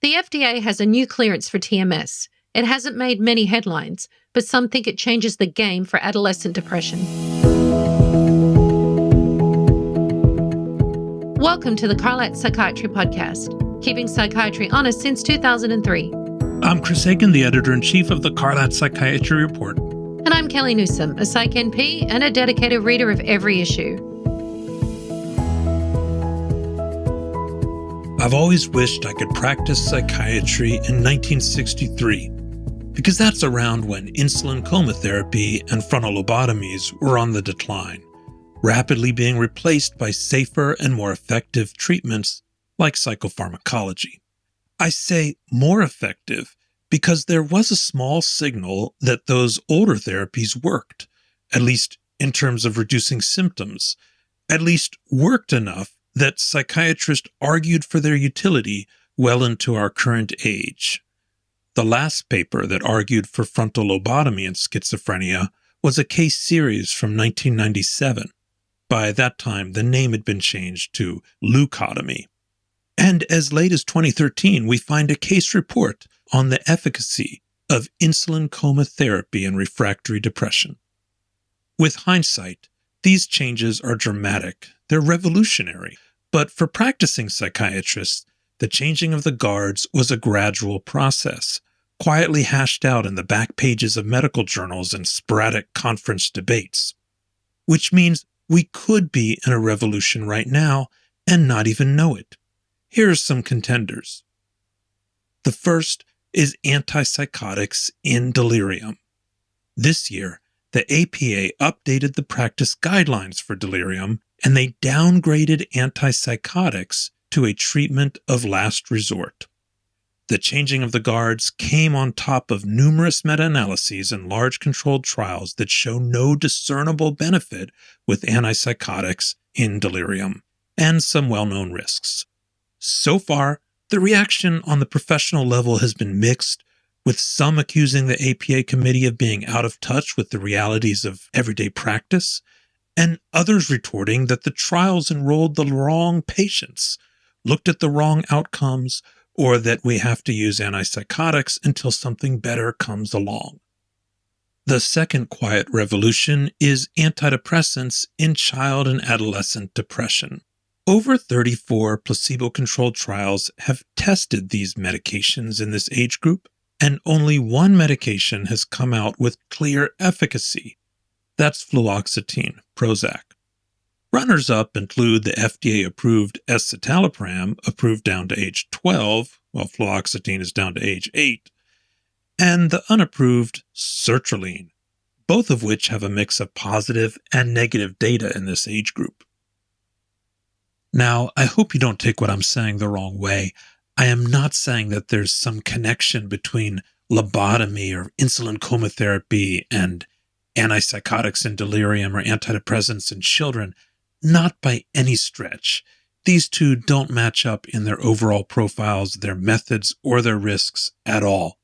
The FDA has a new clearance for TMS. It hasn't made many headlines, but some think it changes the game for adolescent depression. Welcome to the Carlat Psychiatry Podcast, keeping psychiatry honest since 2003. I'm Chris Aiken, the editor-in-chief of the Carlat Psychiatry Report. And I'm Kellie Newsome, a Psych NP and a dedicated reader of every issue. I've always wished I could practice psychiatry in 1963, because that's around when insulin coma therapy and frontal lobotomies were on the decline, rapidly being replaced by safer and more effective treatments like psychopharmacology. I say more effective because there was a small signal that those older therapies worked, at least in terms of reducing symptoms, at least worked enough that psychiatrists argued for their utility well into our current age. The last paper that argued for frontal lobotomy in schizophrenia was a case series from 1997. By that time, the name had been changed to leucotomy. And as late as 2013, we find a case report on the efficacy of insulin coma therapy in refractory depression. With hindsight, these changes are dramatic. They're revolutionary. But for practicing psychiatrists, the changing of the guards was a gradual process, quietly hashed out in the back pages of medical journals and sporadic conference debates. Which means we could be in a revolution right now and not even know it. Here are some contenders. The first is antipsychotics in delirium. This year, the APA updated the practice guidelines for delirium, and they downgraded antipsychotics to a treatment of last resort. The changing of the guards came on top of numerous meta-analyses and large controlled trials that show no discernible benefit with antipsychotics in delirium, and some well-known risks. So far, the reaction on the professional level has been mixed, with some accusing the APA committee of being out of touch with the realities of everyday practice, and others retorting that the trials enrolled the wrong patients, looked at the wrong outcomes, or that we have to use antipsychotics until something better comes along. The second quiet revolution is antidepressants in child and adolescent depression. Over 34 placebo-controlled trials have tested these medications in this age group, and only one medication has come out with clear efficacy. That's fluoxetine, Prozac. Runners-up include the FDA-approved escitalopram, approved down to age 12, while fluoxetine is down to age 8, and the unapproved sertraline, both of which have a mix of positive and negative data in this age group. Now, I hope you don't take what I'm saying the wrong way. I am not saying that there's some connection between lobotomy or insulin coma therapy and antipsychotics in delirium or antidepressants in children. Not by any stretch. These two don't match up in their overall profiles, their methods, or their risks at all.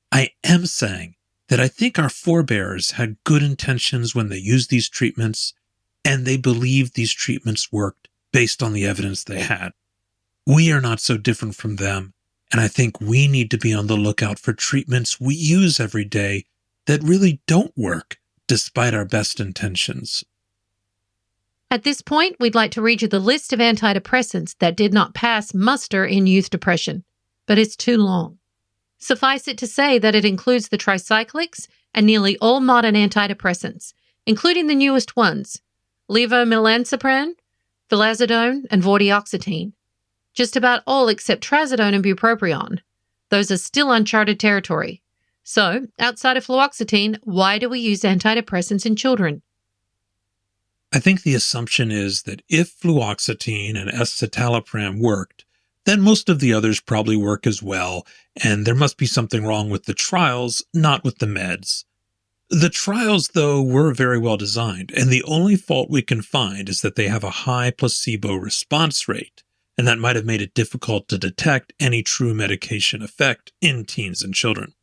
I am saying that I think our forebears had good intentions when they used these treatments, and they believed these treatments worked based on the evidence they had. We are not so different from them, and I think we need to be on the lookout for treatments we use every day that really don't work despite our best intentions. At this point, we'd like to read you the list of antidepressants that did not pass muster in youth depression, but it's too long. Suffice it to say that it includes the tricyclics and nearly all modern antidepressants, including the newest ones, levomilansopran, vilazodone, and vortioxetine. Just about all except trazodone and bupropion. Those are still uncharted territory. So, outside of fluoxetine, why do we use antidepressants in children? I think the assumption is that if fluoxetine and escitalopram worked, then most of the others probably work as well, and there must be something wrong with the trials, not with the meds. The trials, though, were very well designed, and the only fault we can find is that they have a high placebo response rate, and that might have made it difficult to detect any true medication effect in teens and children.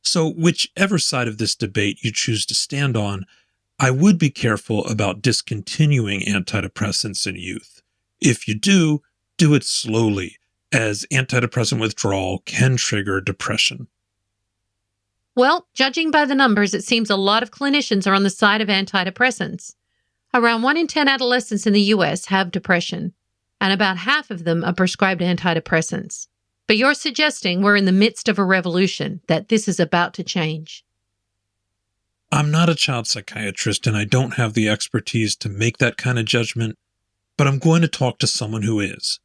So whichever side of this debate you choose to stand on, I would be careful about discontinuing antidepressants in youth. If you do it slowly. as antidepressant withdrawal can trigger depression? Well, judging by the numbers, it seems a lot of clinicians are on the side of antidepressants. Around 1 in 10 adolescents in the U.S. have depression, and about half of them are prescribed antidepressants. But you're suggesting we're in the midst of a revolution, that this is about to change. I'm not a child psychiatrist, and I don't have the expertise to make that kind of judgment, but I'm going to talk to someone who is.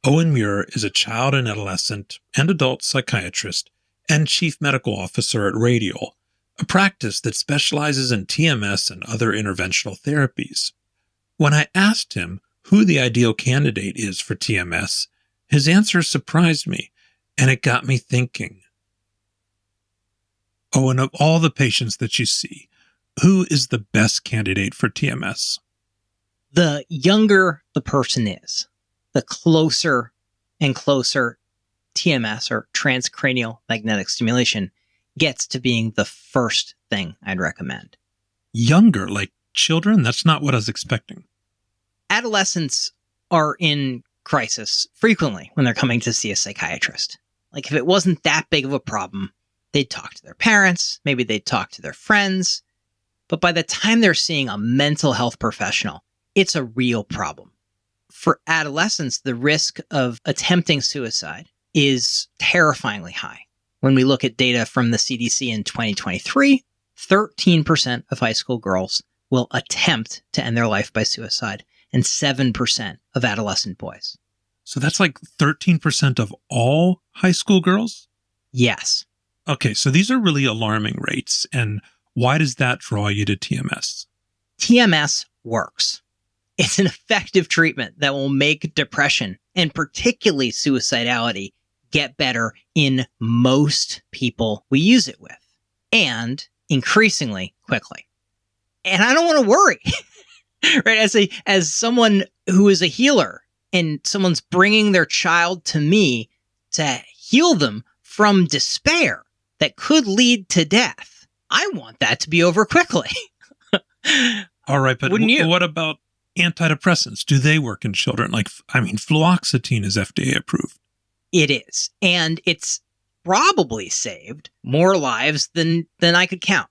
Owen Muir is a child and adolescent and adult psychiatrist and chief medical officer at Radial, a practice that specializes in TMS and other interventional therapies. When I asked him who the ideal candidate is for TMS, his answer surprised me, and it got me thinking. Owen, of all the patients that you see, who is the best candidate for TMS? The younger the person is, the closer and closer TMS, or transcranial magnetic stimulation, gets to being the first thing I'd recommend. Younger, like children? That's not what I was expecting. Adolescents are in crisis frequently when they're coming to see a psychiatrist. Like, if it wasn't that big of a problem, they'd talk to their parents, maybe they'd talk to their friends. But by the time they're seeing a mental health professional, it's a real problem. For adolescents, the risk of attempting suicide is terrifyingly high. When we look at data from the CDC in 2023, 13% of high school girls will attempt to end their life by suicide, and 7% of adolescent boys. So that's like 13% of all high school girls? Yes. Okay, so these are really alarming rates. And why does that draw you to TMS? TMS works. It's an effective treatment that will make depression, and particularly suicidality, get better in most people we use it with, and increasingly quickly. And I don't want to worry, right? As someone who is a healer, and someone's bringing their child to me to heal them from despair that could lead to death, I want that to be over quickly. All right, but Wouldn't you? What about antidepressants? Do they work in children? Fluoxetine is FDA approved. It is. And it's probably saved more lives than I could count.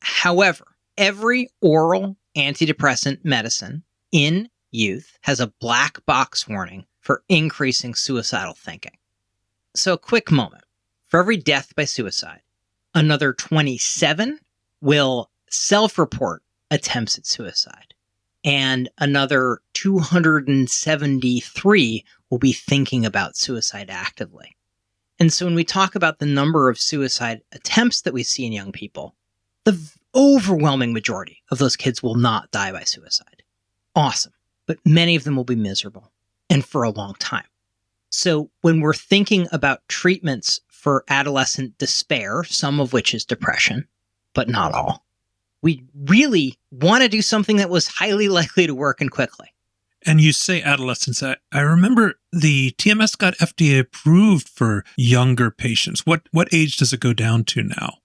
However, every oral antidepressant medicine in youth has a black box warning for increasing suicidal thinking. So a quick moment. For every death by suicide, another 27 will self-report attempts at suicide. And another 273 will be thinking about suicide actively. And so when we talk about the number of suicide attempts that we see in young people, the overwhelming majority of those kids will not die by suicide. Awesome. But many of them will be miserable, and for a long time. So when we're thinking about treatments for adolescent despair, some of which is depression, but not all, we really want to do something that was highly likely to work and quickly. And you say adolescents. I remember the TMS got FDA approved for younger patients. What age does it go down to now?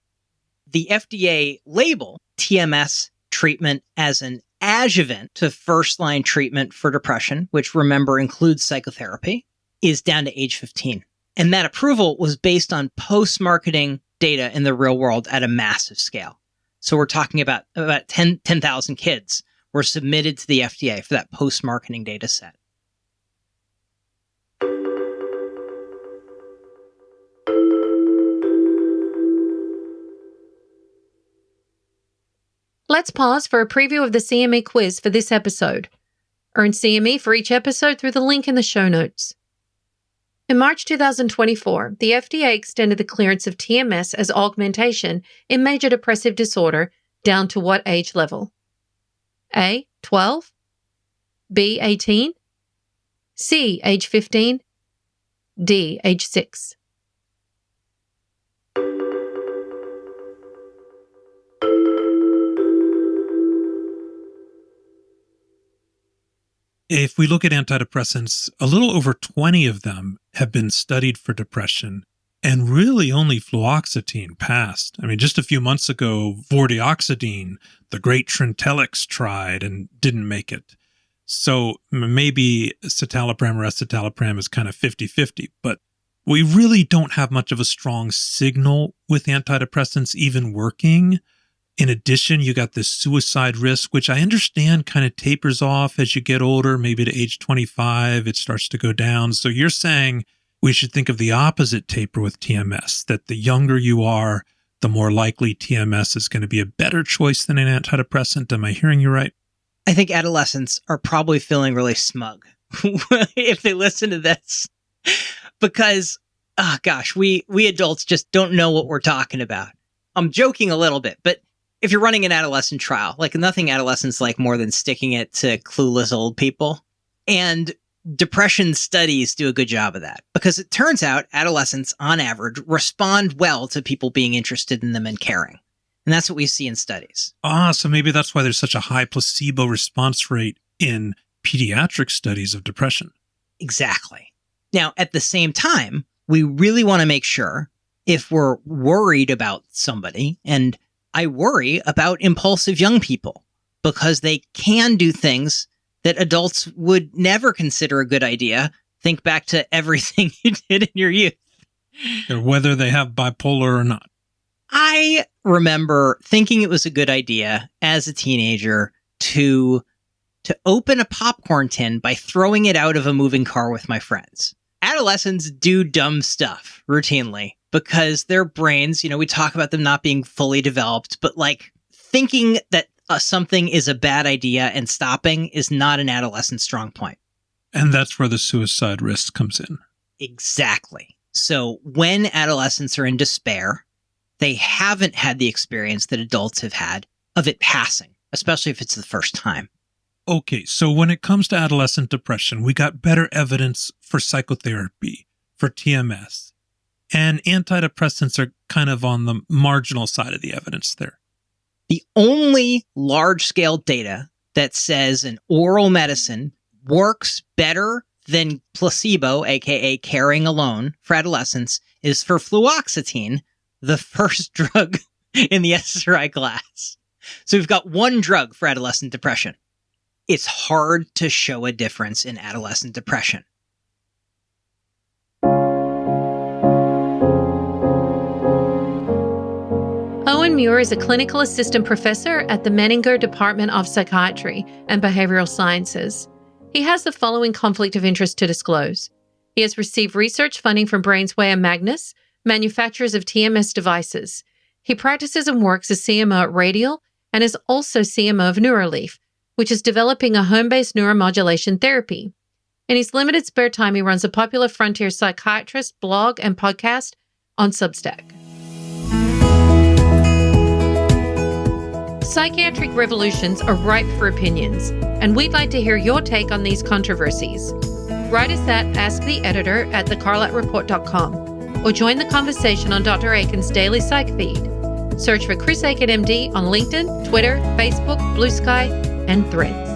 The FDA label TMS treatment as an adjuvant to first-line treatment for depression, which, remember, includes psychotherapy, is down to age 15. And that approval was based on post-marketing data in the real world at a massive scale. So we're talking about 10,000 kids were submitted to the FDA for that post-marketing data set. Let's pause for a preview of the CME quiz for this episode. Earn CME for each episode through the link in the show notes. In March 2024, the FDA extended the clearance of TMS as augmentation in major depressive disorder down to what age level? A, 12, B, 18, C, age 15, D, age 6. If we look at antidepressants, a little over 20 of them have been studied for depression, and really only fluoxetine passed. I mean, just a few months ago, vortioxetine, the great Trintellix, tried and didn't make it. So maybe citalopram or escitalopram is kind of 50-50, but we really don't have much of a strong signal with antidepressants even working. In addition, you got this suicide risk, which I understand kind of tapers off as you get older, maybe to age 25, it starts to go down. So you're saying we should think of the opposite taper with TMS, that the younger you are, the more likely TMS is going to be a better choice than an antidepressant. Am I hearing you right? I think adolescents are probably feeling really smug if they listen to this because, oh gosh, we adults just don't know what we're talking about. I'm joking a little bit, but if you're running an adolescent trial, like nothing adolescents like more than sticking it to clueless old people. And depression studies do a good job of that because it turns out adolescents on average respond well to people being interested in them and caring. And that's what we see in studies. So maybe that's why there's such a high placebo response rate in pediatric studies of depression. Exactly. Now, at the same time, we really want to make sure if we're worried about somebody, and I worry about impulsive young people because they can do things that adults would never consider a good idea. Think back to everything you did in your youth. Or whether they have bipolar or not. I remember thinking it was a good idea as a teenager to open a popcorn tin by throwing it out of a moving car with my friends. Adolescents do dumb stuff routinely because their brains, we talk about them not being fully developed, but like thinking that something is a bad idea and stopping is not an adolescent strong point. And that's where the suicide risk comes in. Exactly. So when adolescents are in despair, they haven't had the experience that adults have had of it passing, especially if it's the first time. Okay, so when it comes to adolescent depression, we got better evidence for psychotherapy, for TMS, and antidepressants are kind of on the marginal side of the evidence there. The only large-scale data that says an oral medicine works better than placebo, aka caring alone, for adolescents is for fluoxetine, the first drug in the SSRI class. So we've got one drug for adolescent depression. It's hard to show a difference in adolescent depression. Owen Muir is a clinical assistant professor at the Menninger Department of Psychiatry and Behavioral Sciences. He has the following conflict of interest to disclose. He has received research funding from Brainsway and Magnus, manufacturers of TMS devices. He practices and works as CMO at Radial and is also CMO of Neuraleaf, which is developing a home-based neuromodulation therapy. In his limited spare time, he runs a popular frontier psychiatrist blog and podcast on Substack. Psychiatric revolutions are ripe for opinions, and we'd like to hear your take on these controversies. Write us at asktheeditor@thecarlatreport.com or join the conversation on Dr. Aiken's daily psych feed. Search for Chris Aiken MD on LinkedIn, Twitter, Facebook, Blue Sky, and Threads.